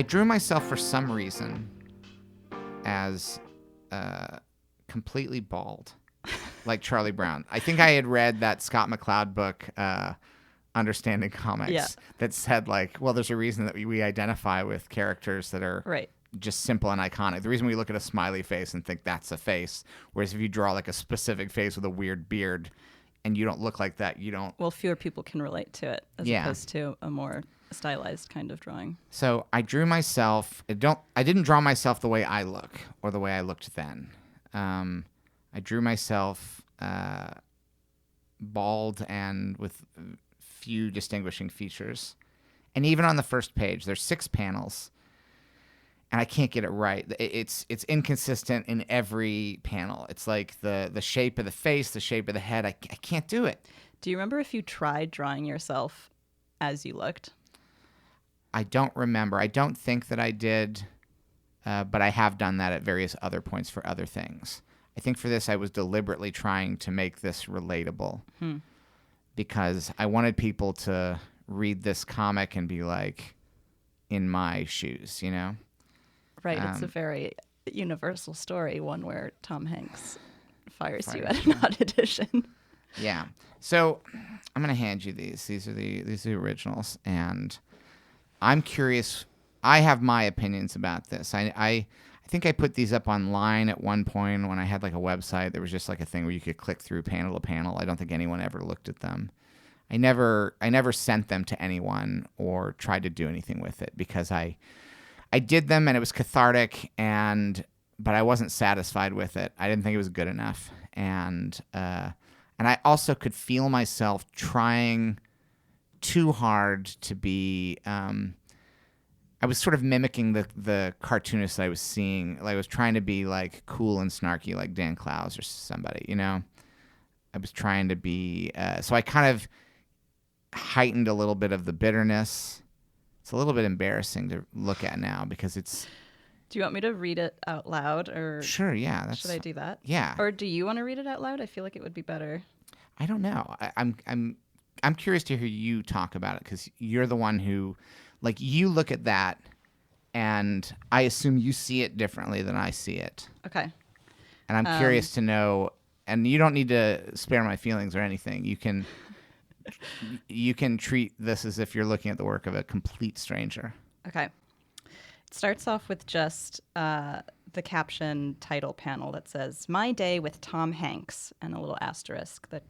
I drew myself for some reason as completely bald, like Charlie Brown. I think I had read that Scott McCloud book, Understanding Comics, that said, like, well, there's a reason that we identify with characters that are just simple and iconic. The reason we look at a smiley face and think that's a face, whereas if you draw like a specific face with a weird beard and you don't look like that, you don't... Well, fewer people can relate to it as opposed to a more stylized kind of drawing. So I drew myself... I didn't draw myself the way I look or the way I looked then. I drew myself bald and with few distinguishing features. And even on the first page, there's 6 panels, and I can't get it right. It's inconsistent in every panel. It's like the shape of the face, the shape of the head. I can't do it. Do you remember if you tried drawing yourself as you looked? I don't remember. I don't think that I did, but I have done that at various other points for other things. I think for this, I was deliberately trying to make this relatable because I wanted people to read this comic and be like, in my shoes, you know? Right. It's a very universal story, one where Tom Hanks fires you at an audition. Yeah. So I'm going to hand you these. These are the originals, and I'm curious. I have my opinions about this. I think I put these up online at one point when I had like a website. There was just like a thing where you could click through panel to panel. I don't think anyone ever looked at them. I never sent them to anyone or tried to do anything with it because I did them and it was cathartic, but I wasn't satisfied with it. I didn't think it was good enough, and I also could feel myself trying too hard to be. I was sort of mimicking the cartoonist that I was seeing. Like I was trying to be like cool and snarky, like Dan Clowes or somebody. You know, I was trying to be. So I kind of heightened a little bit of the bitterness. It's a little bit embarrassing to look at now because it's... Do you want me to read it out loud, or... Sure, yeah. Should I do that? Yeah. Or do you want to read it out loud? I feel like it would be better. I don't know. I'm curious to hear you talk about it because you're the one who... Like, you look at that, and I assume you see it differently than I see it. Okay. And I'm curious to know... And you don't need to spare my feelings or anything. You can treat this as if you're looking at the work of a complete stranger. Okay. It starts off with just the caption title panel that says, "My Day with Tom Hanks," and a little asterisk that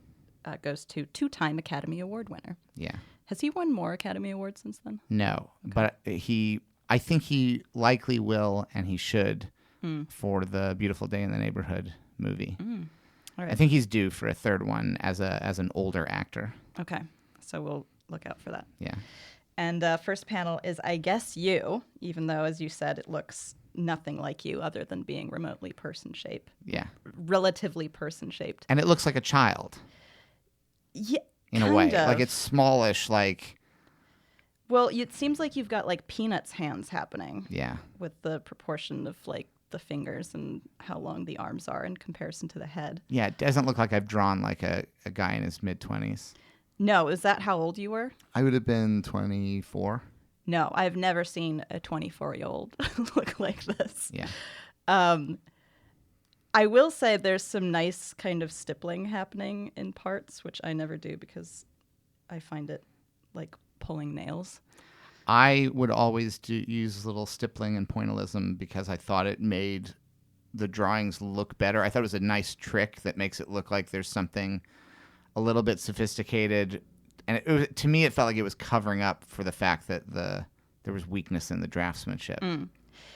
goes to 2-time Academy Award winner. Yeah. Has he won more Academy Awards since then? No, but I think he likely will, and he should for the Beautiful Day in the Neighborhood movie. All right. I think he's due for a third one as an older actor. Okay, so we'll look out for that. Yeah. And first panel is I Guess You, even though, as you said, it looks nothing like you other than being remotely person-shaped. Yeah. Relatively person-shaped. And it looks like a child. Yeah, in a way. Like it's smallish, like... Well, it seems like you've got like Peanuts hands happening. Yeah. With the proportion of like the fingers and how long the arms are in comparison to the head. Yeah, it doesn't look like I've drawn like a guy in his mid-20s. No, is that how old you were? I would have been 24. No, I've never seen a 24-year-old look like this. Yeah. I will say there's some nice kind of stippling happening in parts, which I never do because I find it like pulling nails. I would always use little stippling and pointillism because I thought it made the drawings look better. I thought it was a nice trick that makes it look like there's something a little bit sophisticated. And to me, it felt like it was covering up for the fact that there was weakness in the draftsmanship.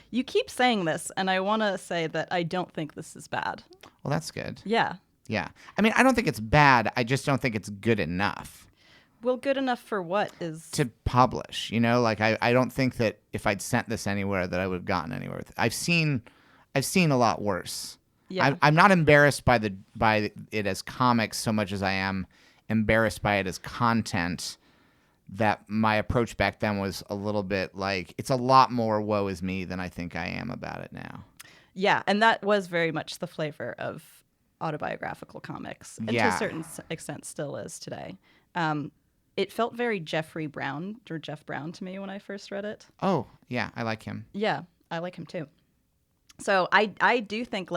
You keep saying this, and I want to say that I don't think this is bad. Well, that's good. Yeah. Yeah. I mean, I don't think it's bad. I just don't think it's good enough. Well, good enough for what is... To publish, you know? Like, I don't think that if I'd sent this anywhere that I would have gotten anywhere with it. I've seen a lot worse. Yeah. I'm not embarrassed by it as comics so much as I am embarrassed by it as content. That my approach back then was a little bit like, it's a lot more woe is me than I think I am about it now. Yeah, and that was very much the flavor of autobiographical comics, and to a certain extent still is today. it felt very Jeffrey Brown or Jeff Brown to me when I first read it. Oh, yeah, I like him. Yeah, I like him too. So I do think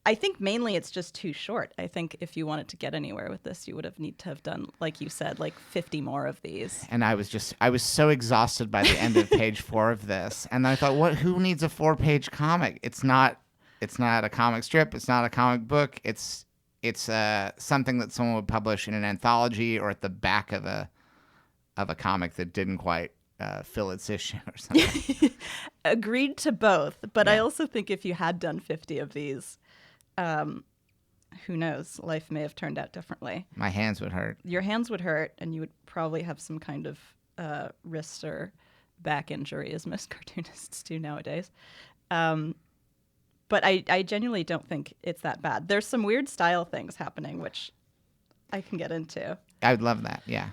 I think mainly it's just too short. I think if you wanted to get anywhere with this, you would have need to have done, like you said, like 50 more of these. And I was so exhausted by the end of page 4 of this. And I thought, who needs a 4-page comic? It's not a comic strip. It's not a comic book. It's something that someone would publish in an anthology or at the back of a comic that didn't quite fill its issue or something. Agreed to both. But Yeah. I also think if you had done 50 of these, who knows? Life may have turned out differently. My hands would hurt. Your hands would hurt, and you would probably have some kind of wrist or back injury, as most cartoonists do nowadays. But I genuinely don't think it's that bad. There's some weird style things happening, which I can get into. I would love that. Yeah.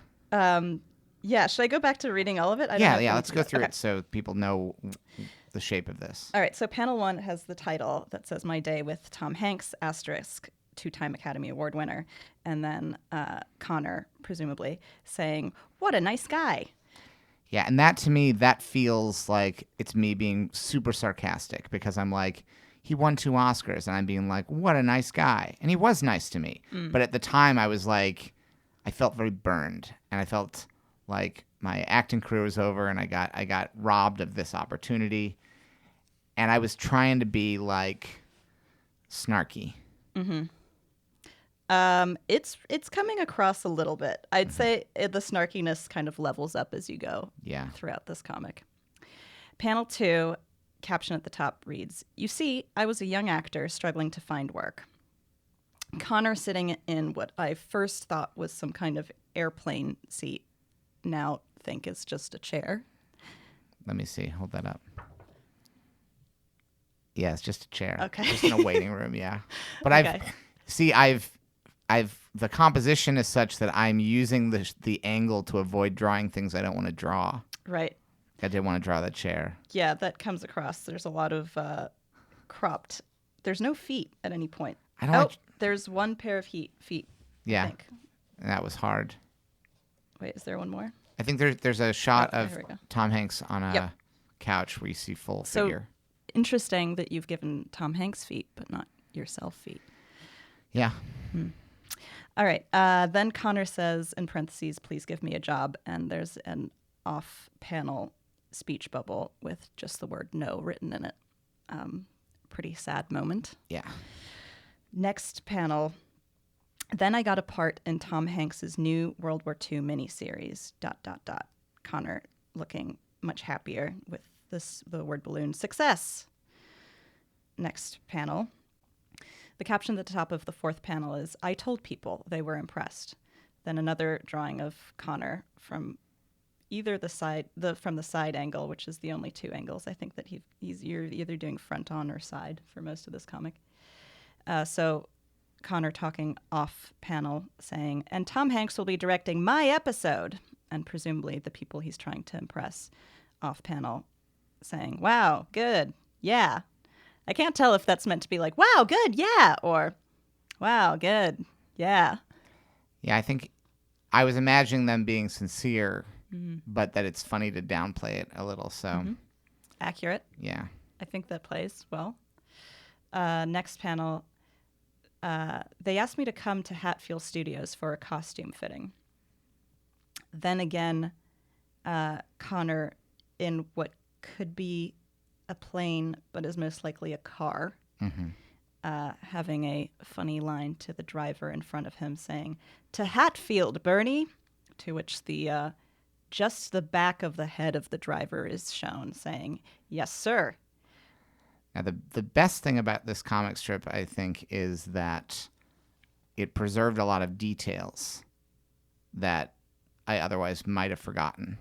Yeah, should I go back to reading all of it? Yeah. Let's go through Okay. it so people know the shape of this. All right, so panel 1 has the title that says My Day with Tom Hanks, asterisk, 2-time Academy Award winner. And then Connor, presumably, saying, what a nice guy. Yeah, and that to me, that feels like it's me being super sarcastic because I'm like, he won 2 Oscars, and I'm being like, what a nice guy. And he was nice to me. But at the time, I was like, I felt very burned, and I felt like my acting career was over, and I got robbed of this opportunity. And I was trying to be like snarky. It's coming across a little bit. I'd say the snarkiness kind of levels up as you go throughout this comic. Panel 2, caption at the top reads, you see, I was a young actor struggling to find work. Connor sitting in what I first thought was some kind of airplane seat, now think is just a chair. Let me see. Hold that up. Yeah, it's just a chair. Okay. Just in a waiting room, yeah. But Okay. the composition is such that I'm using the angle to avoid drawing things I don't want to draw. Right. I didn't want to draw the chair. Yeah, that comes across. There's a lot of cropped. There's no feet at any point. I don't like. There's one pair of feet. I Yeah, think. and that was hard. Wait, is there one more? I think there's a shot Oh, of here we go. Tom Hanks on a Yep. couch where you see full So figure. interesting that you've given Tom Hanks feet, but not yourself feet. Yeah. All right. Then Connor says, in parentheses, please give me a job. And there's an off-panel speech bubble with just the word no written in it. Pretty sad moment. Yeah. Next panel. Then I got a part in Tom Hanks's new World War II miniseries, ... Connor looking much happier with the word balloon, success. Next panel. The caption at the top of the 4th panel is, I told people they were impressed. Then another drawing of Connor from either from the side angle, which is the only 2 angles. I think that you're either doing front on or side for most of this comic. So Connor talking off panel saying, and Tom Hanks will be directing my episode. And presumably the people he's trying to impress off panel saying, wow, good, yeah. I can't tell if that's meant to be like, wow, good, yeah, or wow, good, yeah. Yeah, I think I was imagining them being sincere, but that it's funny to downplay it a little. So, Accurate. yeah. I think that plays well. Next panel. They asked me to come to Hatfield Studios for a costume fitting. Then again, Connor in what could be a plane, but is most likely a car, having a funny line to the driver in front of him saying, to Hatfield, Bernie, to which the just the back of the head of the driver is shown saying, yes, sir. Now, the best thing about this comic strip, I think, is that it preserved a lot of details that I otherwise might have forgotten.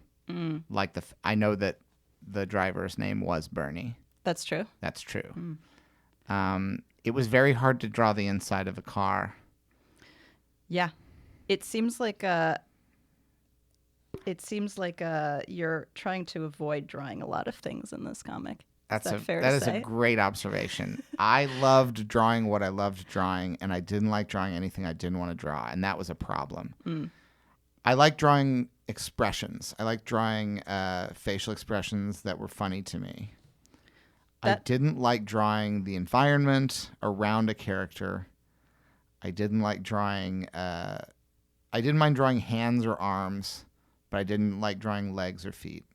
Like I know that the driver's name was Bernie. That's true. That's true. It was very hard to draw the inside of a car. Yeah. It seems like you're trying to avoid drawing a lot of things in this comic. That fair is to a say? great observation. I loved drawing what I loved drawing, and I didn't like drawing anything I didn't want to draw, and that was a problem. I like drawing expressions. I like drawing facial expressions that were funny to me. I didn't like drawing the environment around a character. I didn't like drawing... I didn't mind drawing hands or arms, but I didn't like drawing legs or feet.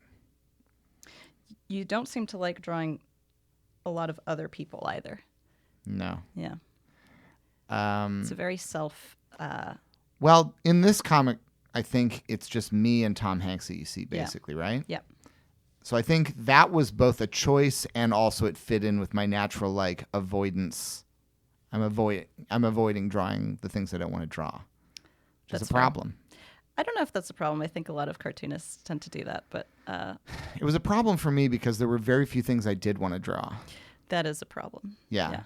You don't seem to like drawing a lot of other people either. No. Yeah. It's a very Well, in this comic, I think it's just me and Tom Hanks that you see, basically, right? Yep. So I think that was both a choice and also it fit in with my natural avoidance. I'm avoiding drawing the things I don't want to draw. Which is a problem. I don't know if that's a problem. I think a lot of cartoonists tend to do that, but it was a problem for me because there were very few things I did want to draw. That is a problem. Yeah.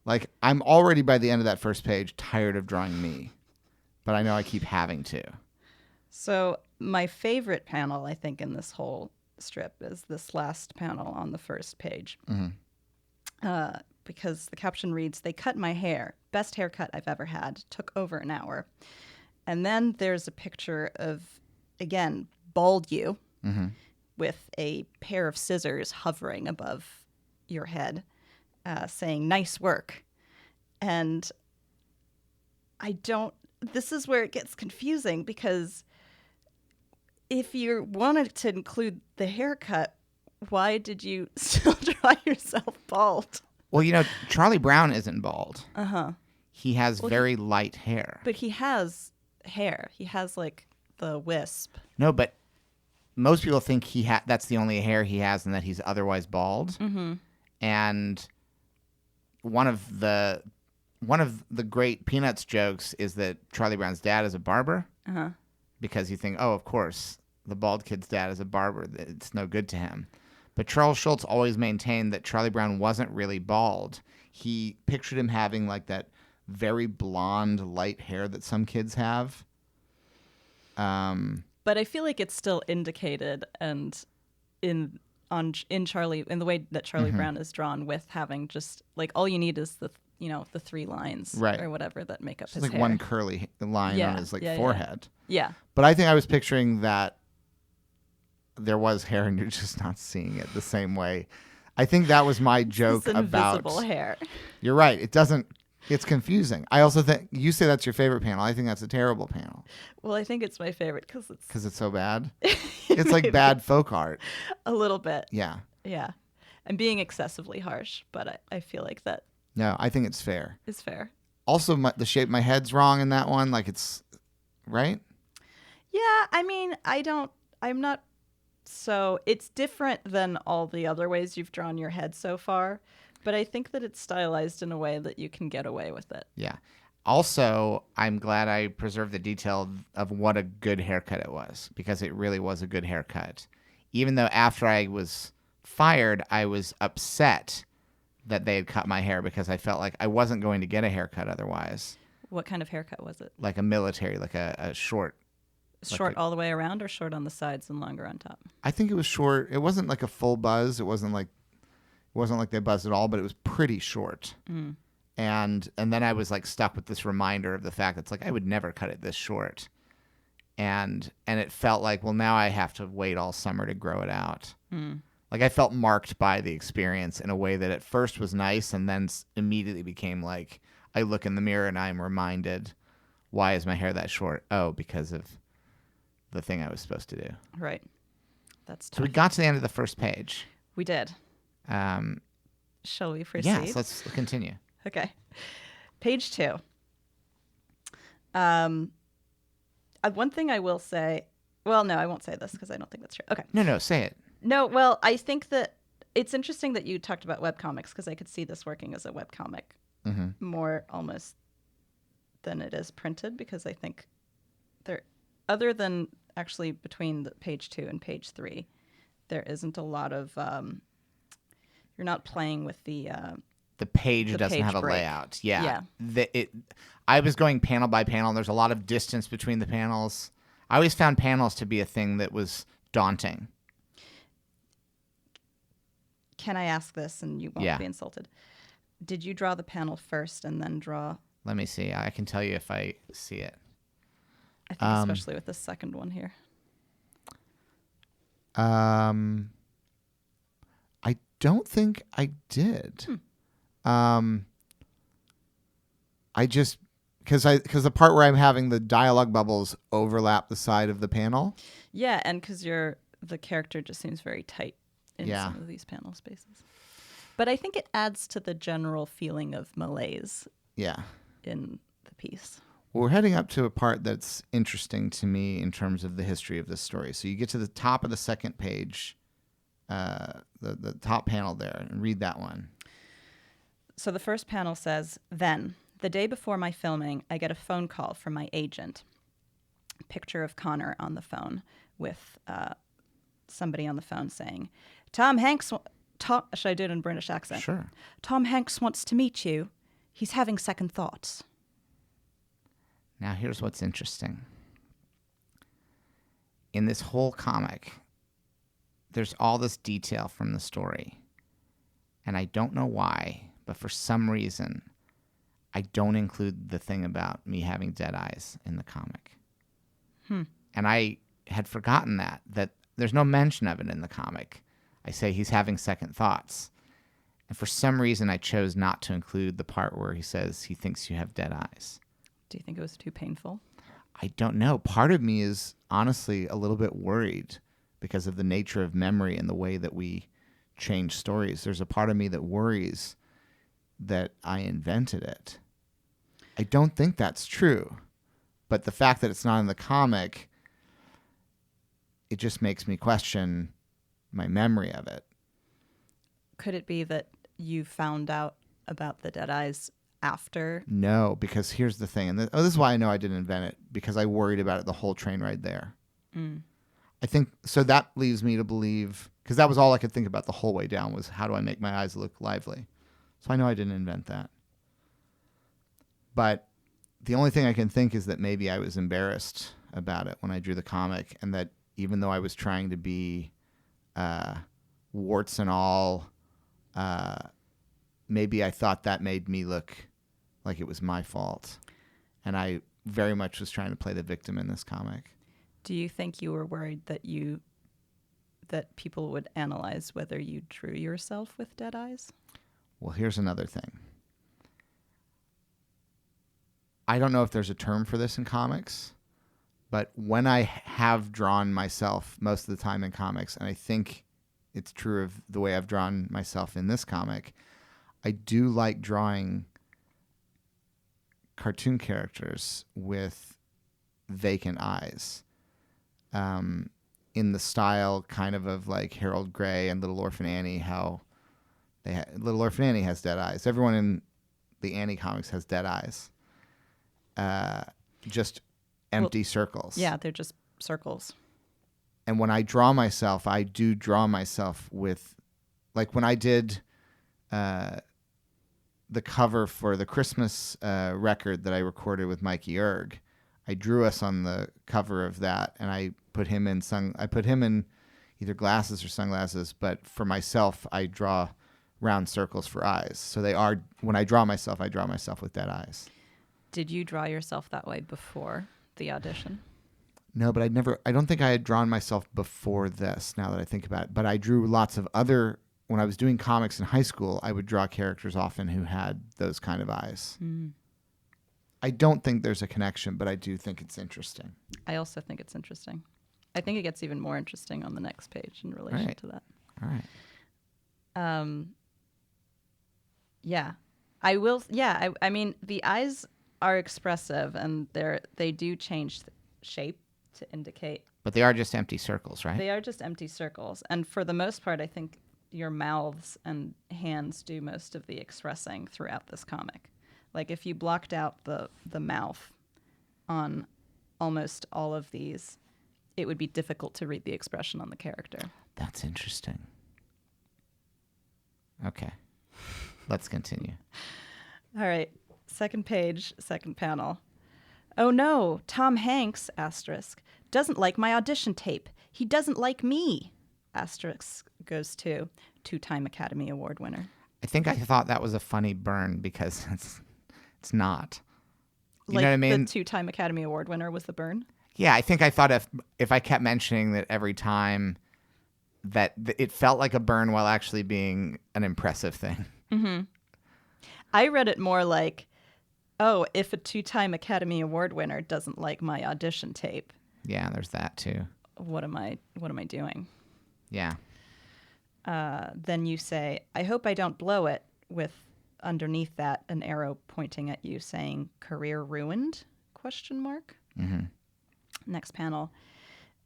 Like, I'm already by the end of that first page tired of drawing me, but I know I keep having to. So my favorite panel, I think, in this whole strip is this last panel on the first page. Because the caption reads, "They cut my hair. Best haircut I've ever had. Took over an hour." And then there's a picture of, again, bald you with a pair of scissors hovering above your head, saying, "Nice work." And this is where it gets confusing, because if you wanted to include the haircut, why did you still draw yourself bald? Well, Charlie Brown isn't bald. Uh-huh. He has very light hair. But he has hair. He has, like, the wisp. No, but most people think that's the only hair he has and that he's otherwise bald. Mm-hmm. And one of the great Peanuts jokes is that Charlie Brown's dad is a barber. Uh-huh. Because you think, oh, of course, the bald kid's dad is a barber. It's no good to him. But Charles Schulz always maintained that Charlie Brown wasn't really bald. He pictured him having, like, that very blonde, light hair that some kids have. But I feel like it's still indicated, and in Charlie, in the way that Charlie Brown is drawn, with having just, like, all you need is the 3 lines, right, or whatever that make up just his like hair. one curly line on his forehead. Yeah. But I think I was picturing that there was hair and you're just not seeing it the same way. I think that was my joke about invisible hair. You're right. It's confusing. I also think you say that's your favorite panel. I think that's a terrible panel. Well, I think it's my favorite because it's so bad. It's like bad folk art. A little bit. Yeah. Yeah. I'm being excessively harsh, but I feel like that. No, I think it's fair. It's fair. Also, the shape of my head's wrong in that one. Like, it's right. Yeah, I mean, I'm not. So it's different than all the other ways you've drawn your head so far, but I think that it's stylized in a way that you can get away with it. Yeah. Also, I'm glad I preserved the detail of what a good haircut it was, because it really was a good haircut. Even though after I was fired, I was upset that they had cut my hair because I felt like I wasn't going to get a haircut otherwise. What kind of haircut was it? Like a military, like a short. Short all the way around, or short on the sides and longer on top? I think it was short. It wasn't like a full buzz. It wasn't like they buzzed at all, but it was pretty short. Mm. And then I was like stuck with this reminder of the fact that it's like I would never cut it this short. And it felt like, well, now I have to wait all summer to grow it out. Mm. Like I felt marked by the experience in a way that at first was nice and then immediately became like I look in the mirror and I'm reminded, why is my hair that short? Oh, because of the thing I was supposed to do. Right. That's tough. So we got to the end of the first page. We did. Shall we proceed? Yes, let's continue. Okay. Page 2. One thing I will say, well, no, I won't say this because I don't think that's true. Okay. No, say it. No, well, I think that it's interesting that you talked about webcomics, because I could see this working as a webcomic more almost than it is printed, because I think other than actually between the page 2 and page 3, there isn't a lot of, you're not playing with the page doesn't have a layout. Yeah. I was going panel by panel. There's a lot of distance between the panels. I always found panels to be a thing that was daunting. Can I ask this, and you won't be insulted? Did you draw the panel first and then draw? Let me see. I can tell you if I see it. I think especially with the second one here. I don't think I did. I just because the part where I'm having the dialogue bubbles overlap the side of the panel. Yeah, and because the character just seems very tight in some of these panel spaces. But I think it adds to the general feeling of malaise. Yeah. In the piece. Well, we're heading up to a part that's interesting to me in terms of the history of this story. So you get to the top of the second page, the top panel there, and read that one. So the first panel says, "Then, the day before my filming, I get a phone call from my agent. Picture of Connor on the phone with somebody on the phone saying, Tom Hanks, should I do it in a British accent? Sure. Tom Hanks wants to meet you. He's having second thoughts." Now, here's what's interesting. In this whole comic, there's all this detail from the story. And I don't know why, but for some reason, I don't include the thing about me having dead eyes in the comic. And I had forgotten that there's no mention of it in the comic. I say he's having second thoughts. And for some reason, I chose not to include the part where he says he thinks you have dead eyes. Do you think it was too painful? I don't know. Part of me is honestly a little bit worried because of the nature of memory and the way that we change stories. There's a part of me that worries that I invented it. I don't think that's true. But the fact that it's not in the comic, it just makes me question my memory of it. Could it be that you found out about the dead eyes after? No, because here's the thing. And this is why I know I didn't invent it, because I worried about it the whole train ride there. I think, so that leaves me to believe, because that was all I could think about the whole way down was how do I make my eyes look lively? So I know I didn't invent that. But the only thing I can think is that maybe I was embarrassed about it when I drew the comic, and that even though I was trying to be warts and all, maybe I thought that made me look like it was my fault. And I very much was trying to play the victim in this comic. Do you think you were worried that people would analyze whether you drew yourself with dead eyes? Well, here's another thing. I don't know if there's a term for this in comics, but when I have drawn myself most of the time in comics, and I think it's true of the way I've drawn myself in this comic, I do like drawing cartoon characters with vacant eyes, in the style kind of like Harold Gray and Little Orphan Annie, how Little Orphan Annie has dead eyes. Everyone in the Annie comics has dead eyes. Just empty circles. Yeah, they're just circles. And when I draw myself, I do draw myself with, like when I did the cover for the Christmas record that I recorded with Mikey Erg, I drew us on the cover of that, and I put him in either glasses or sunglasses, but for myself, I draw round circles for eyes. So when I draw myself with dead eyes. Did you draw yourself that way before the audition? No, but I don't think I had drawn myself before this, now that I think about it. But I drew lots of when I was doing comics in high school, I would draw characters often who had those kind of eyes. I don't think there's a connection, but I do think it's interesting. I also think it's interesting. I think it gets even more interesting on the next page in relation to that. All right. Yeah. I will. Yeah. I mean, the eyes are expressive, and they do change shape to indicate. But they are just empty circles, right? They are just empty circles. And for the most part, I think your mouths and hands do most of the expressing throughout this comic. Like if you blocked out the mouth on almost all of these, it would be difficult to read the expression on the character. That's interesting. Okay. Let's continue. All right. Second page, second panel. Oh no, Tom Hanks, doesn't like my audition tape. He doesn't like me, goes to two-time Academy Award winner. I think I thought that was a funny burn because it's not. You know what I mean? The two-time Academy Award winner was the burn? Yeah, I think I thought if I kept mentioning that every time that it felt like a burn while actually being an impressive thing. Mm-hmm. I read it more like, oh, if a 2-time Academy Award winner doesn't like my audition tape, Yeah, there's that too. what am I doing? Yeah. Then you say, I hope I don't blow it, with underneath that an arrow pointing at you saying career ruined? ? Mm-hmm. Next panel.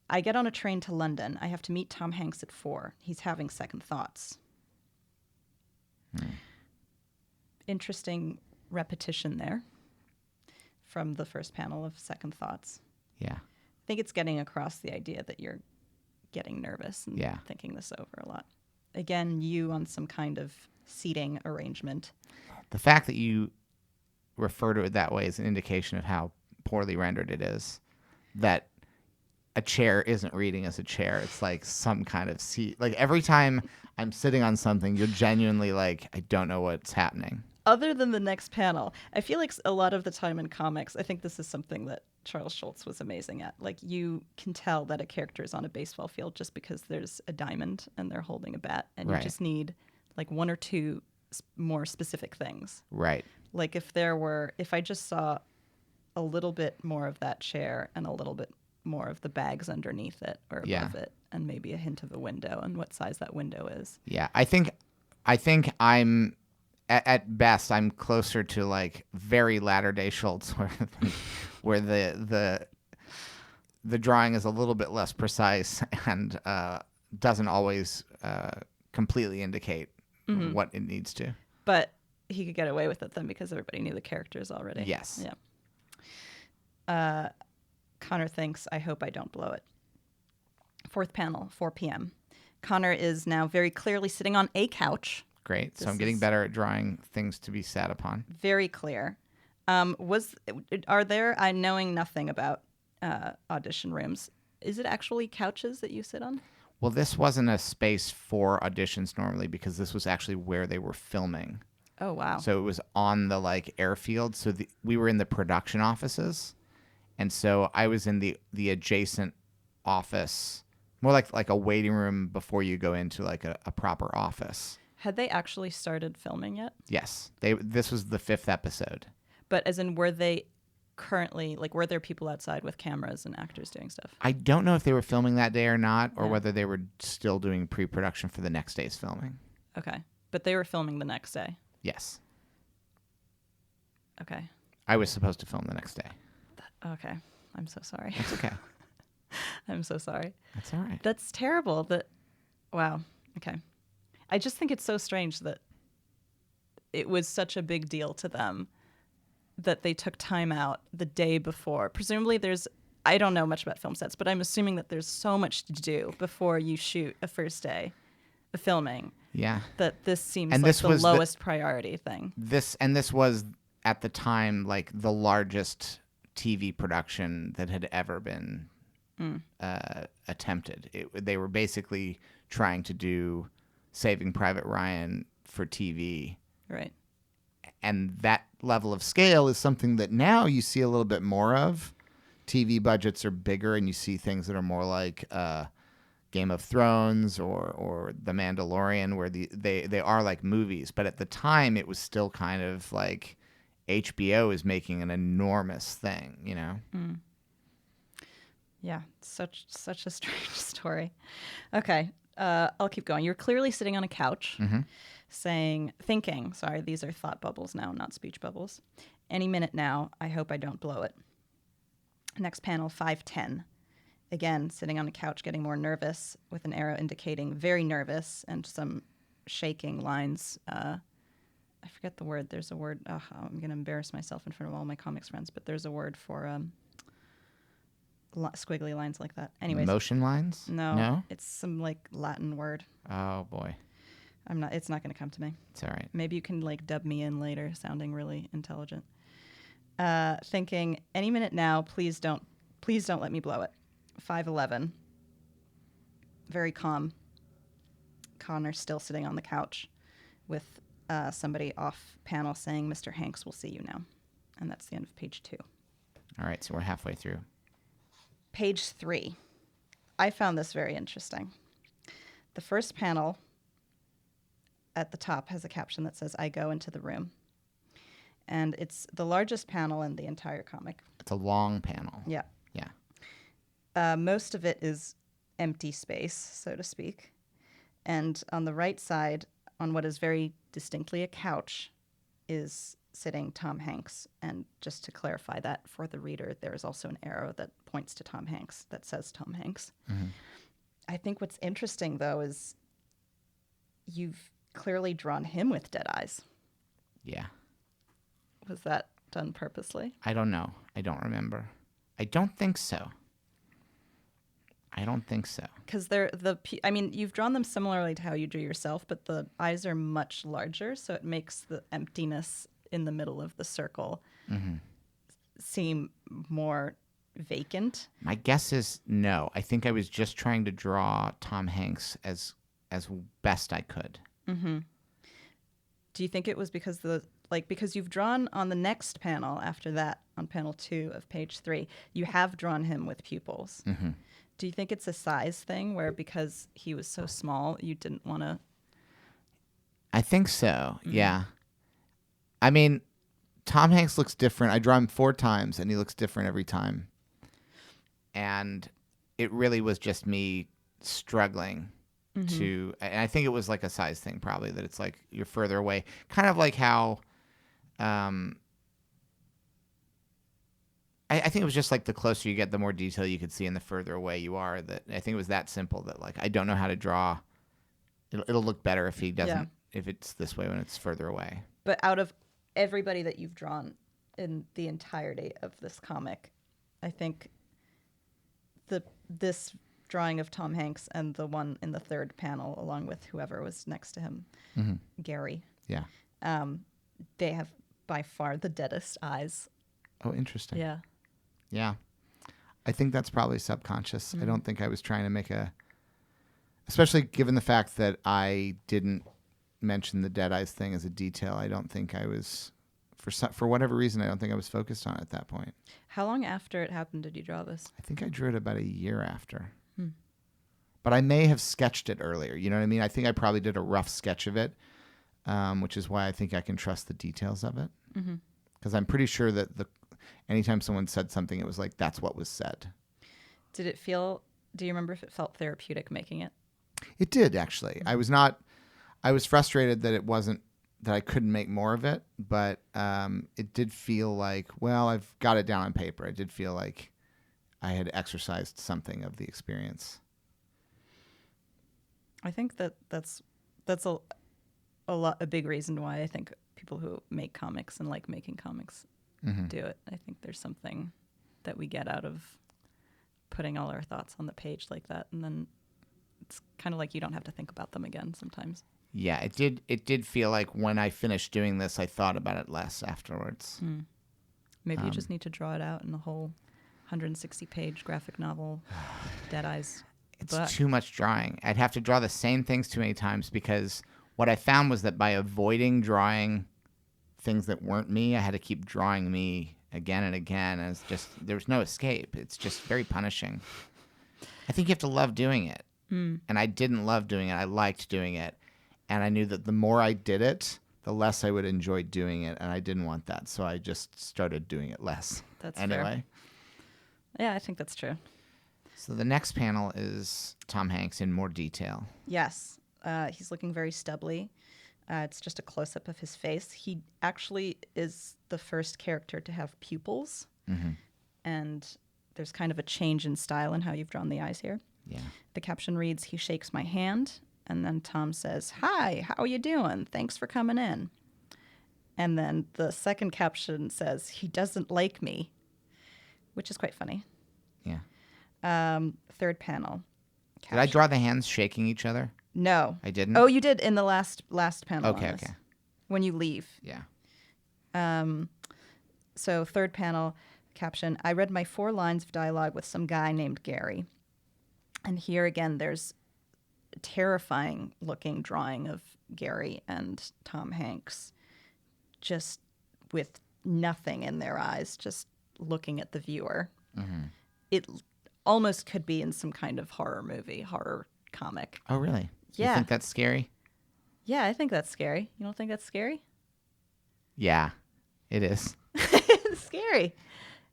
I get on a train to London. I have to meet Tom Hanks at 4. He's having second thoughts. Interesting repetition there from the first panel of second thoughts. Yeah. I think it's getting across the idea that you're getting nervous and thinking this over a lot. Again, you on some kind of seating arrangement. The fact that you refer to it that way is an indication of how poorly rendered it is. That a chair isn't reading as a chair. It's like some kind of seat. Like every time I'm sitting on something, you're genuinely like, I don't know what's happening. Other than the next panel, I feel like a lot of the time in comics, I think this is something that Charles Schulz was amazing at. Like, you can tell that a character is on a baseball field just because there's a diamond and they're holding a bat, and you just need like one or two more specific things. Right. Like if I just saw a little bit more of that chair and a little bit more of the bags underneath it or above it, and maybe a hint of a window and what size that window is. Yeah, I think I'm at best I'm closer to like very latter day Schultz, where the drawing is a little bit less precise and doesn't always completely indicate what it needs to. But he could get away with it then because everybody knew the characters already. Yes. Yeah. Connor thinks, I hope I don't blow it. Fourth panel, 4 p.m. Connor is now very clearly sitting on a couch. Great. So I'm getting better at drawing things to be sat upon. Very clear. Are there, knowing nothing about audition rooms, is it actually couches that you sit on? Well, this wasn't a space for auditions normally because this was actually where they were filming. Oh, wow. So it was on the like airfield. So we were in the production offices. And so I was in the adjacent office, more like a waiting room before you go into like a proper office. Had they actually started filming yet? Yes. This was the 5th episode. But as in, were they currently, like, were there people outside with cameras and actors doing stuff? I don't know if they were filming that day or not, or whether they were still doing pre-production for the next day's filming. Okay. But they were filming the next day? Yes. Okay. I was supposed to film the next day. Okay. I'm so sorry. That's okay. I'm so sorry. That's all right. That's terrible. Wow. Okay. I just think it's so strange that it was such a big deal to them that they took time out the day before. Presumably I don't know much about film sets, but I'm assuming that there's so much to do before you shoot a first day of filming. Yeah. That this seems and like this the was lowest priority thing. This was at the time like the largest TV production that had ever been attempted. They were basically trying to do Saving Private Ryan for TV. Right. And that level of scale is something that now you see a little bit more of. TV budgets are bigger, and you see things that are more like Game of Thrones or The Mandalorian, where they are like movies. But at the time, it was still kind of like HBO is making an enormous thing, you know? Mm. Yeah, such a strange story. Okay, I'll keep going. You're clearly sitting on a couch, thinking, sorry, these are thought bubbles now, not speech bubbles. Any minute now, I hope I don't blow it. Next panel, 5:10. Again, sitting on a couch, getting more nervous, with an arrow indicating very nervous and some shaking lines. I forget the word. There's a word. I'm going to embarrass myself in front of all my comics friends, but there's a word for squiggly lines like that. Anyways. Motion lines? No? It's some like Latin word. Oh, boy. It's not going to come to me. It's all right. Maybe you can like dub me in later, sounding really intelligent. Thinking, any minute now, please don't let me blow it. 5:11. Very calm. Connor still sitting on the couch with somebody off panel saying, Mr. Hanks will see you now. And that's the end of page 2. All right, so we're halfway through. Page 3. I found this very interesting. The first panel at the top has a caption that says, "I go into the room." And it's the largest panel in the entire comic. It's a long panel. Yeah. Yeah. Most of it is empty space, so to speak. And on the right side, on what is very distinctly a couch, is sitting Tom Hanks. And just to clarify that for the reader, there is also an arrow that points to Tom Hanks that says Tom Hanks. Mm-hmm. I think what's interesting, though, is you've clearly drawn him with dead eyes. Yeah. Was that done purposely? I don't know. I don't remember. I don't think so. Because you've drawn them similarly to how you drew yourself, but the eyes are much larger, so it makes the emptiness in the middle of the circle seem more vacant. My guess is no. I think I was just trying to draw Tom Hanks as best I could. Mm-hmm. Do you think it was because because you've drawn on the next panel after that, on panel 2 of page 3, you have drawn him with pupils. Mm-hmm. Do you think it's a size thing where because he was so small, you didn't want to? I think so, yeah. I mean, Tom Hanks looks different. I draw him 4 times, and he looks different every time. And it really was just me struggling to... And I think it was like a size thing, probably, that it's like you're further away. Kind of like how... I think it was just like the closer you get, the more detail you could see, and the further away you are. That I think it was that simple. That like I don't know how to draw. It'll look better if he doesn't. If it's this way when it's further away. But out of everybody that you've drawn in the entirety of this comic, I think this drawing of Tom Hanks and the one in the third panel, along with whoever was next to him, Gary. Yeah. They have by far the deadest eyes. Oh, interesting. Yeah. Yeah. I think that's probably subconscious. I don't think I was trying to make especially given the fact that I didn't mention the dead eyes thing as a detail. I don't think I was, for whatever reason, I don't think I was focused on it at that point. How long after it happened did you draw this? I think I drew it about a year after. But I may have sketched it earlier. You know what I mean? I think I probably did a rough sketch of it, which is why I think I can trust the details of it. Because I'm pretty sure that anytime someone said something, it was like, that's what was said. Do you remember if it felt therapeutic making it? It did, actually. I was frustrated that that I couldn't make more of it, but it did feel like, well, I've got it down on paper. It did feel like I had exercised something of the experience. I think that's a big reason why I think people who make comics and like making comics do it. I think there's something that we get out of putting all our thoughts on the page like that, and then it's kind of like you don't have to think about them again sometimes. Yeah, it did feel like when I finished doing this, I thought about it less afterwards. Maybe you just need to draw it out in the whole 160-page graphic novel, Dead Eyes. It's too much drawing. I'd have to draw the same things too many times, because what I found was that by avoiding drawing things that weren't me, I had to keep drawing me again and again. And there's no escape. It's just very punishing. I think you have to love doing it. And I didn't love doing it. I liked doing it. And I knew that the more I did it, the less I would enjoy doing it. And I didn't want that. So I just started doing it less. That's anyway. Fair. Yeah, I think that's true. So the next panel is Tom Hanks in more detail. Yes. He's looking very stubbly. It's just a close-up of his face. He actually is the first character to have pupils. And there's kind of a change in style in how you've drawn the eyes here. Yeah. The caption reads, "He shakes my hand." And then Tom says, "Hi, how are you doing? Thanks for coming in." And then the second caption says, "He doesn't like me," which is quite funny. Yeah. Third panel. Did I draw the hands shaking each other? No. I didn't? Oh, you did in the last panel. Okay, on this, okay. When you leave. Yeah. So third panel, caption, "I read my 4 lines of dialogue with some guy named Gary." And here again, there's a terrifying looking drawing of Gary and Tom Hanks, just with nothing in their eyes, just looking at the viewer. It almost could be in some kind of horror movie, horror comic. Oh, really? Yeah. You think that's scary? Yeah, I think that's scary. You don't think that's scary? Yeah, it is. It's scary.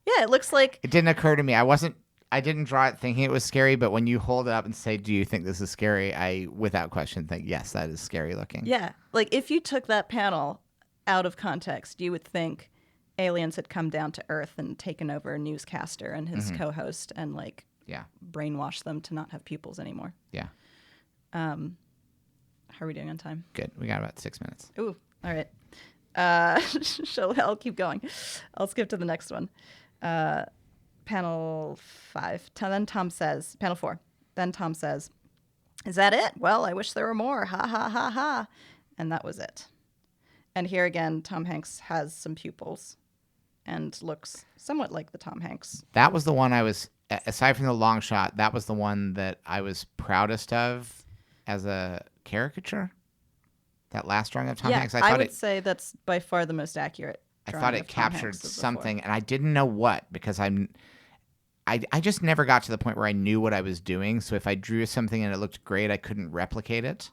Yeah, it looks like... It didn't occur to me. I didn't draw it thinking it was scary, but when you hold it up and say, do you think this is scary? I, without question, think, yes, that is scary looking. Yeah, like if you took that panel out of context, you would think aliens had come down to Earth and taken over a newscaster and his co-host and like brainwashed them to not have pupils anymore. Yeah. How are we doing on time? Good. We got about 6 minutes. Ooh, all right. I'll keep going. I'll skip to the next one. Panel 5. Then Tom says, panel 4. Then Tom says, "Is that it? Well, I wish there were more. Ha ha ha ha." And that was it. And here again, Tom Hanks has some pupils and looks somewhat like the Tom Hanks. That was the one I was, aside from the long shot, that was the one that I was proudest of as a caricature. That last drawing of Tom Hanks. I would say that's by far the most accurate. I thought it captured something, and I didn't know what, because I just never got to the point where I knew what I was doing. So if I drew something and it looked great, I couldn't replicate it.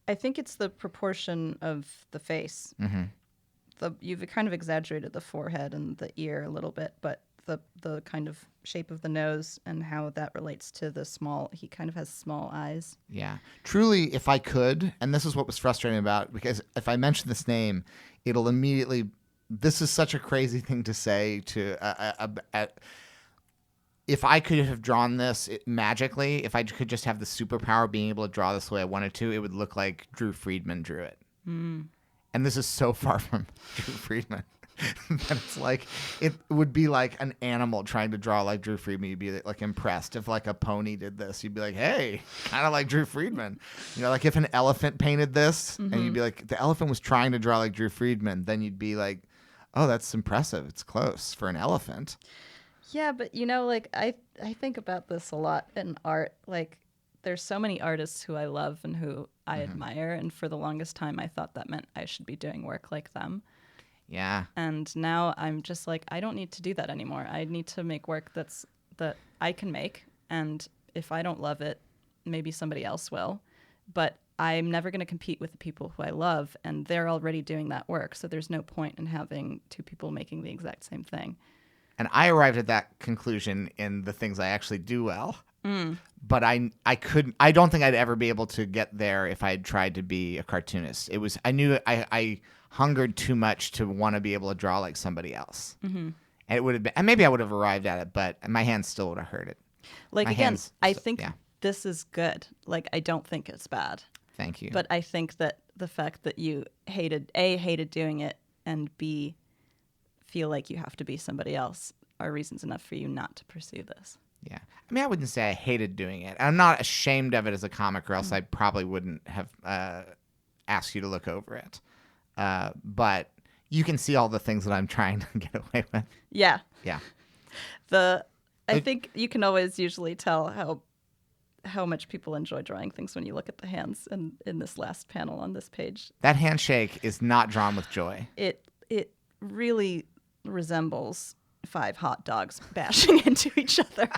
I think it's the proportion of the face. Mm-hmm. You've kind of exaggerated the forehead and the ear a little bit, but the kind of shape of the nose and how that relates to the small, he kind of has small eyes. Yeah. Truly, if I could, and this is what was frustrating about, because if I mention this name, it'll immediately, this is such a crazy thing to say to, if I could have drawn this magically, if I could just have the superpower of being able to draw this the way I wanted to, it would look like Drew Friedman drew it. Mm. And this is so far from Drew Friedman that it's like, it would be like an animal trying to draw like Drew Friedman. You'd be like impressed if like a pony did this. You'd be like, hey, kind of like Drew Friedman. You know, like if an elephant painted this and you'd be like, the elephant was trying to draw like Drew Friedman, then you'd be like, oh, that's impressive. It's close for an elephant. Yeah, but you know, like I think about this a lot in art. Like there's so many artists who I love and who I admire, and for the longest time I thought that meant I should be doing work like them. Yeah. And now I'm just like, I don't need to do that anymore. I need to make work that I can make, and if I don't love it, maybe somebody else will. But I'm never going to compete with the people who I love, and they're already doing that work, so there's no point in having two people making the exact same thing. And I arrived at that conclusion in the things I actually do well. But I don't think I'd ever be able to get there if I had tried to be a cartoonist. I knew I hungered too much to want to be able to draw like somebody else. Mm-hmm. And it would have been, and maybe I would have arrived at it, but my hands still would have hurt it. Like, again, I think this is good. Like, I don't think it's bad. Thank you. But I think that the fact that you hated doing it, and B, feel like you have to be somebody else are reasons enough for you not to pursue this. Yeah. I mean, I wouldn't say I hated doing it. I'm not ashamed of it as a comic, or else I probably wouldn't have asked you to look over it. But you can see all the things that I'm trying to get away with. Yeah. Yeah. I think you can always usually tell how much people enjoy drawing things when you look at the hands in this last panel on this page. That handshake is not drawn with joy. It really resembles 5 hot dogs bashing into each other.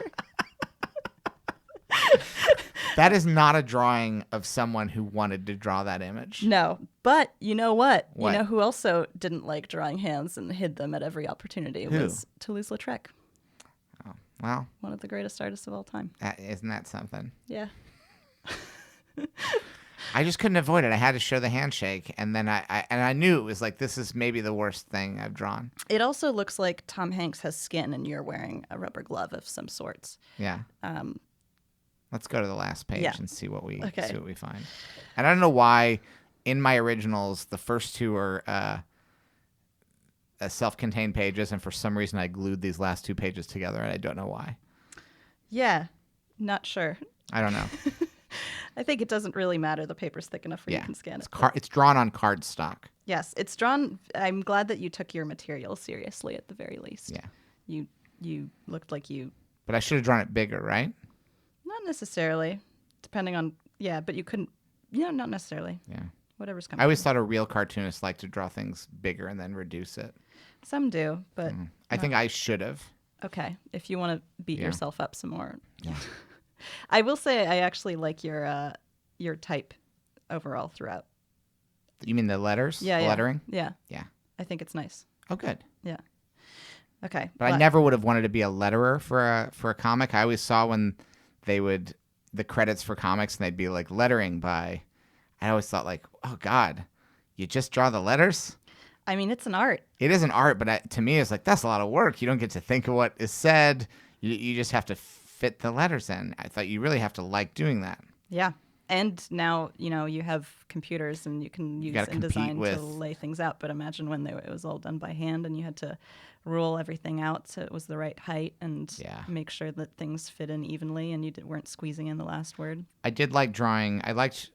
That is not a drawing of someone who wanted to draw that image. No, but you know what? You know who also didn't like drawing hands and hid them at every opportunity? It was Toulouse-Lautrec. Oh, well. One of the greatest artists of all time. Isn't that something? Yeah. I just couldn't avoid it. I had to show the handshake, and then I knew it was like, this is maybe the worst thing I've drawn. It also looks like Tom Hanks has skin and you're wearing a rubber glove of some sorts. Yeah. Let's go to the last page and see what we find. And I don't know why in my originals the first 2 are self-contained pages, and for some reason I glued these last 2 pages together, and I don't know why. Yeah, not sure. I don't know. I think it doesn't really matter. The paper's thick enough where you can scan it. It's drawn on cardstock. Yes, it's drawn. I'm glad that you took your material seriously at the very least. Yeah. You looked like you... But I should have drawn it bigger, right? Not necessarily. Depending on... Yeah, but you couldn't... Yeah, not necessarily. Yeah. Whatever's coming. I always thought a real cartoonist liked to draw things bigger and then reduce it. Some do, but... I think I should have. Okay, if you want to beat Yeah. yourself up some more. Yeah. I will say I actually like your type overall throughout. You mean the letters? Yeah, the yeah. lettering? Yeah, Yeah. I think it's nice. Oh, good. Yeah. Okay. But I never would have wanted to be a letterer for a comic. I always saw when they would the credits for comics and they'd be like lettering by. I always thought like, oh God, you just draw the letters. I mean, it's an art. It is an art, but to me, it's like that's a lot of work. You don't get to think of what is said. You just have to fit the letters in. I thought you really have to like doing that. Yeah. And now, you have computers and you can use gotta compete InDesign with- to lay things out. But imagine when it was all done by hand and you had to rule everything out so it was the right height and Yeah. make sure that things fit in evenly and you weren't squeezing in the last word. I did like drawing. I liked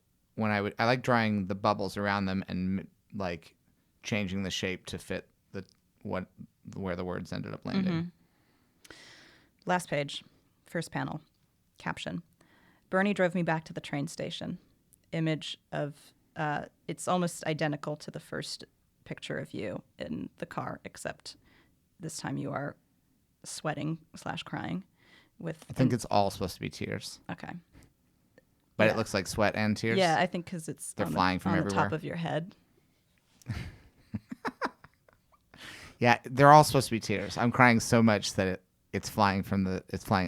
drawing the bubbles around them and like changing the shape to fit where the words ended up landing. Mm-hmm. Last page, first panel, caption. Bernie drove me back to the train station. Image of, it's almost identical to the first picture of you in the car, except this time you are sweating / crying. I think it's all supposed to be tears, Okay. but Yeah. it looks like sweat and tears. Yeah, I think because it's They're on flying from on the everywhere. top of your head. Yeah, they're all supposed to be tears. I'm crying so much that it's flying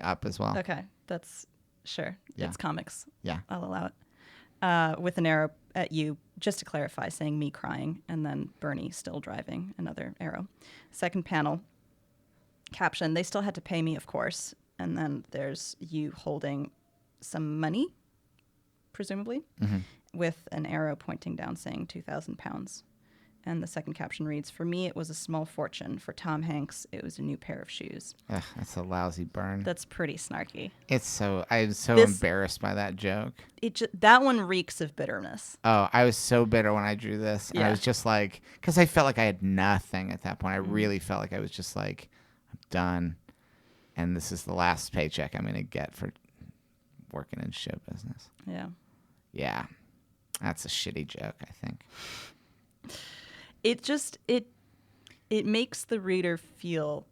up as well. Okay, that's sure. Yeah. It's comics. Yeah. I'll allow it. With an arrow at you, just to clarify, saying me crying, and then Bernie still driving, another arrow. Second panel, caption, they still had to pay me, of course. And then there's you holding some money, presumably, with an arrow pointing down saying 2,000 pounds. And the second caption reads, for me, it was a small fortune. For Tom Hanks, it was a new pair of shoes. Ugh, that's a lousy burn. That's pretty snarky. I'm so This- embarrassed by that joke. That one reeks of bitterness. Oh, I was so bitter when I drew this. And I Yeah. was just like, because I felt like I had nothing at that point. I really felt like I was just like, I'm done. And this is the last paycheck I'm going to get for working in show business. Yeah. Yeah. That's a shitty joke, I think. It just it makes the reader feel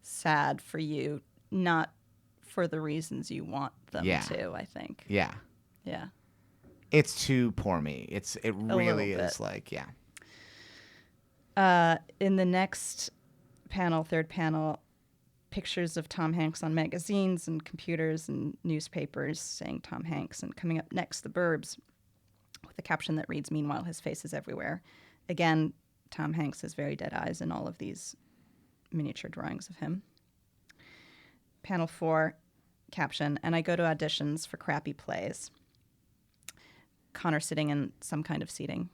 sad for you, not for the reasons you want them Yeah. to, I think. Yeah. Yeah. It's too poor me. It really little is bit. like, yeah. In the next panel, third panel, pictures of Tom Hanks on magazines and computers and newspapers saying Tom Hanks. And coming up next, The Burbs, with a caption that reads, meanwhile, his face is everywhere. Again, Tom Hanks has very dead eyes in all of these miniature drawings of him. Panel 4, caption, and I go to auditions for crappy plays. Connor sitting in some kind of seating.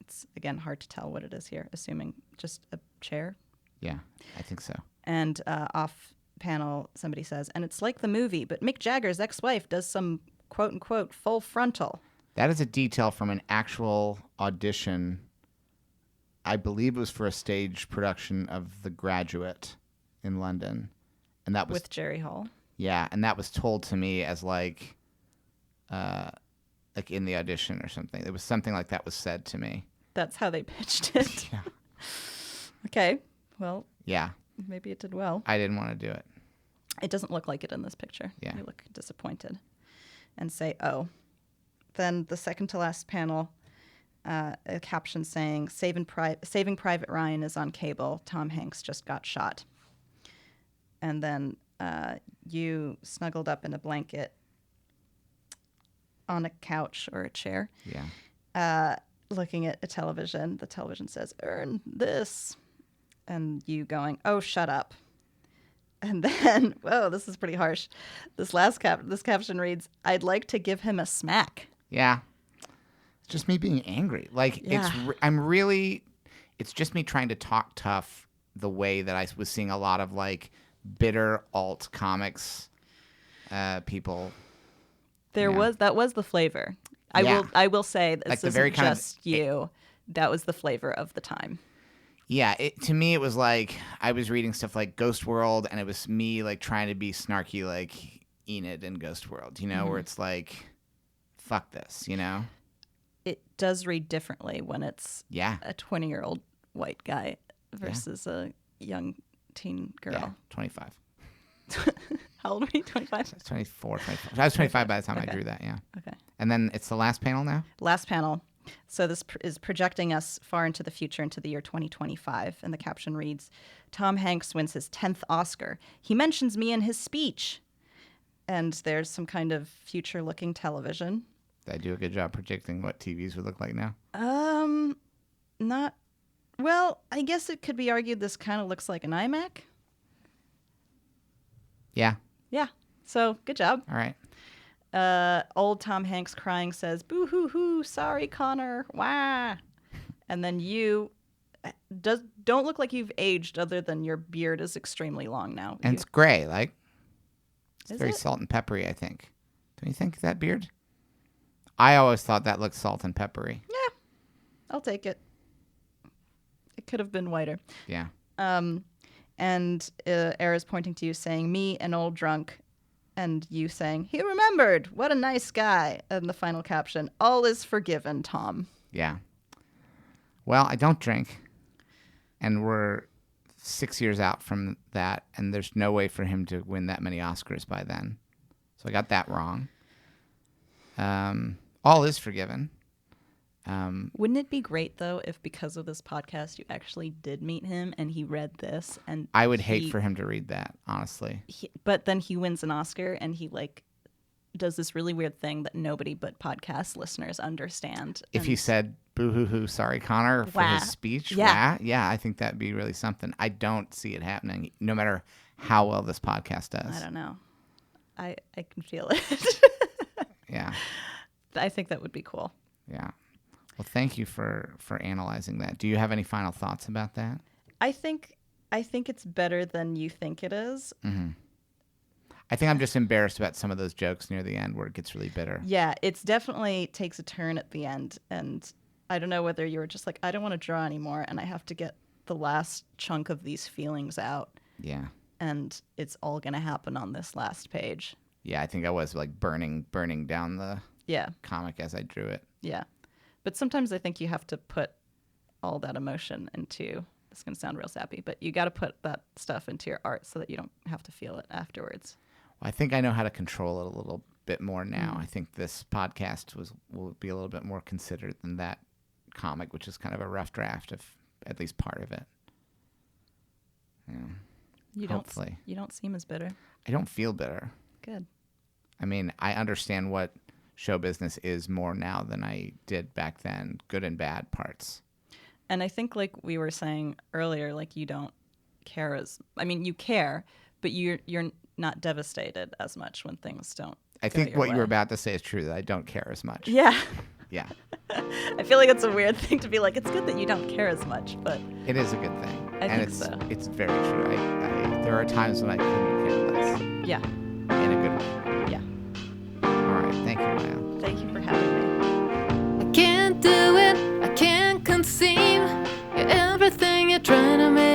It's, again, hard to tell what it is here, assuming just a chair. Yeah, I think so. And off panel, somebody says, and it's like the movie, but Mick Jagger's ex-wife does some quote-unquote full frontal. That is a detail from an actual audition. I believe it was for a stage production of The Graduate in London. And that was With Jerry Hall. Yeah, and that was told to me as like in the audition or something. It was something like that was said to me. That's how they pitched it. Yeah. Okay, well, Yeah. maybe it did well. I didn't want to do it. It doesn't look like it in this picture. Yeah. You look disappointed and say, oh. Then the second to last panel, a caption saying, Saving Private Ryan is on cable. Tom Hanks just got shot. And then you snuggled up in a blanket on a couch or a chair, Yeah. looking at a television. The television says, earn this. And you going, oh, shut up. And then, whoa, this is pretty harsh. This caption reads, I'd like to give him a smack. Yeah. It's just me being angry. Like Yeah. it's just me trying to talk tough the way that I was seeing a lot of like bitter alt comics people. That was the flavor. Yeah. I will say this Like the isn't very kind of- just you. That was the flavor of the time. Yeah, to me it was like I was reading stuff like Ghost World, and it was me like trying to be snarky like Enid in Ghost World, where it's like, fuck this, It does read differently when it's Yeah. a 20-year-old white guy versus a young teen girl. Yeah, 25. How old were you? 25? 24, 25. I was 25 by the time I Okay. drew that, yeah. Okay. And then it's the last panel now? Last panel. So this is projecting us far into the future, into the year 2025. And the caption reads, Tom Hanks wins his 10th Oscar. He mentions me in his speech. And there's some kind of future-looking television. Did I do a good job predicting what TVs would look like now? Not... Well, I guess it could be argued this kind of looks like an iMac. Yeah. Yeah. So, good job. All right. Old Tom Hanks crying says, boo-hoo-hoo, sorry, Connor, wah. And then you don't look like you've aged other than your beard is extremely long now. And it's gray, like. It's Is very it? salt and peppery, I think. Don't you think, that beard? I always thought that looked salt and peppery. Yeah, I'll take it. It could have been whiter. Yeah. And Era's pointing to you saying, me, an old drunk. And you saying, he remembered. What a nice guy. And the final caption, all is forgiven, Tom. Yeah. Well, I don't drink. And we're 6 years out from that. And there's no way for him to win that many Oscars by then. So I got that wrong. All is forgiven. Wouldn't it be great, though, if because of this podcast you actually did meet him and he read this? And I would hate for him to read that, honestly. But then he wins an Oscar and he, like, does this really weird thing that nobody but podcast listeners understand. If he said, boo-hoo-hoo, sorry, Connor, for Wah. his speech, Yeah. wah, yeah, I think that'd be really something. I don't see it happening, no matter how well this podcast does. I don't know. I can feel it. Yeah. I think that would be cool. Yeah. Well, thank you for analyzing that. Do you have any final thoughts about that? I think it's better than you think it is. Mm-hmm. I think I'm just embarrassed about some of those jokes near the end where it gets really bitter. Yeah, it's definitely takes a turn at the end. And I don't know whether you were just like, I don't want to draw anymore and I have to get the last chunk of these feelings out. Yeah. And it's all going to happen on this last page. Yeah, I think I was like burning down the comic as I drew it. Yeah. But sometimes I think you have to put all that emotion into, this is going to sound real sappy, but you got to put that stuff into your art so that you don't have to feel it afterwards. Well, I think I know how to control it a little bit more now. I think this podcast will be a little bit more considered than that comic, which is kind of a rough draft of at least part of it. Yeah. Hopefully. You don't seem as bitter. I don't feel bitter. Good. I mean, I understand what show business is more now than I did back then, good and bad parts. And I think, like we were saying earlier, like you don't care you care, but you're not devastated as much when things don't. I think what you were about to say is true, that I don't care as much. Yeah. Yeah. I feel like it's a weird thing to be like, it's good that you don't care as much, but it is a good thing. I think so. It's very true. There are times when I couldn't care less. Yeah. In a good way. Yeah. All right. Thank you, Maëlle. Thank you for having me. I can't do it, I can't conceive. You're everything you're trying to make